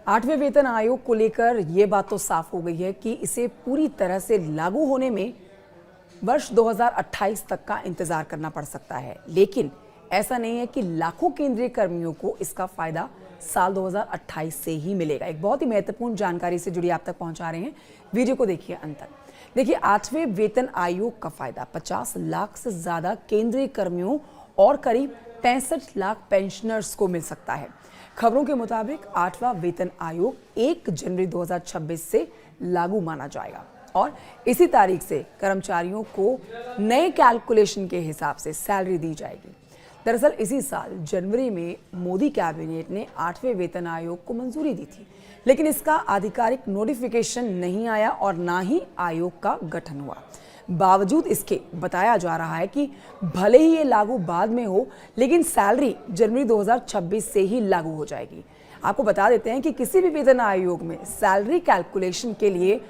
8वें वेतन आयोग को लेकर ये बात तो साफ हो गई है कि इसे पूरी तरह से लागू होने में वर्ष 2028 तक का इंतजार करना पड़ सकता है। लेकिन ऐसा नहीं है कि लाखों केंद्रीय कर्मियों को इसका फायदा साल 2028 से ही मिलेगा। एक बहुत ही महत्वपूर्ण जानकारी से जुड़ी आप तक पहुंचा रहे हैं, वीडियो को देखिए अंत तक। देखिए, 8वें वेतन आयोग का फायदा 50 लाख से ज्यादा केंद्रीय कर्मियों और करीब 65 लाख पेंशनर्स को मिल सकता है। खबरों के मुताबिक 8वां वेतन आयोग 1 जनवरी 2026 से लागू माना जाएगा और इसी तारीख से कर्मचारियों को नए कैलकुलेशन के हिसाब से सैलरी दी जाएगी। दरअसल इसी साल जनवरी में मोदी कैबिनेट ने 8वें वेतन आयोग को मंजूरी दी थी, लेकिन इसका आधिकारिक नोटिफिकेशन नहीं आया और ना ही आयोग का गठन हुआ। बावजूद इसके बताया जा रहा है कि भले ही ये लागू बाद में हो, लेकिन सैलरी जनवरी 2026 से ही लागू हो जाएगी। आपको बता देते हैं कि किसी भी वेतन आयोग में सैलरी कैलकुलेशन के लिए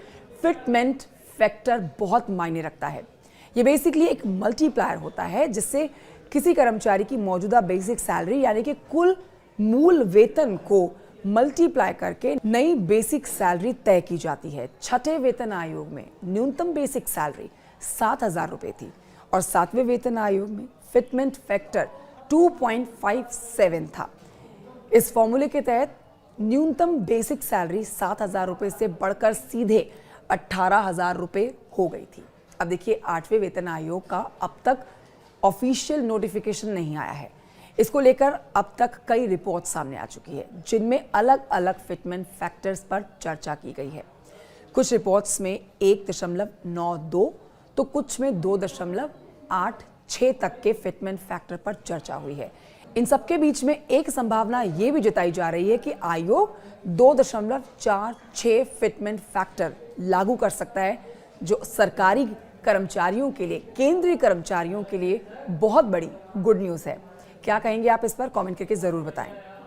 फिटमेंट फैक्टर बहुत मायने रखता है। ये बेसिकली एक मल्टीप्लायर होता है जिससे किसी कर्मचारी की मौजूदा बेसिक सैलरी यानी कि कुल मूल वेतन को मल्टीप्लाई करके नई बेसिक सैलरी तय की जाती है। 6ठे वेतन आयोग में न्यूनतम बेसिक सैलरी 7,000 रुपए थी और 7वें वेतन आयोग में फिटमेंट फैक्टर 2.57 था। इस फॉर्मूले के तहत न्यूनतम बेसिक सैलरी 7,000 रुपए से बढ़कर सीधे 18,000 रुपए हो गई थी। अब देखिए, 8वें वेतन आयोग का अब तक ऑफिशियल नोटिफिकेशन नहीं आया है। इसको लेकर अब तक कई रिपोर्ट सामने आ चुकी है, जिनमें अलग अलग फिटमेंट फैक्टर्स पर चर्चा की गई है। कुछ रिपोर्ट्स में 1.92 तो कुछ में 2.86 तक के फिटमेंट फैक्टर पर चर्चा हुई है। इन सबके बीच में एक संभावना ये भी जताई जा रही है कि आयोग 2.46 फिटमेंट फैक्टर लागू कर सकता है, जो सरकारी कर्मचारियों के लिए, केंद्रीय कर्मचारियों के लिए बहुत बड़ी गुड न्यूज़ है। क्या कहेंगे आप इस पर? कमेंट करके जरूर बताएं।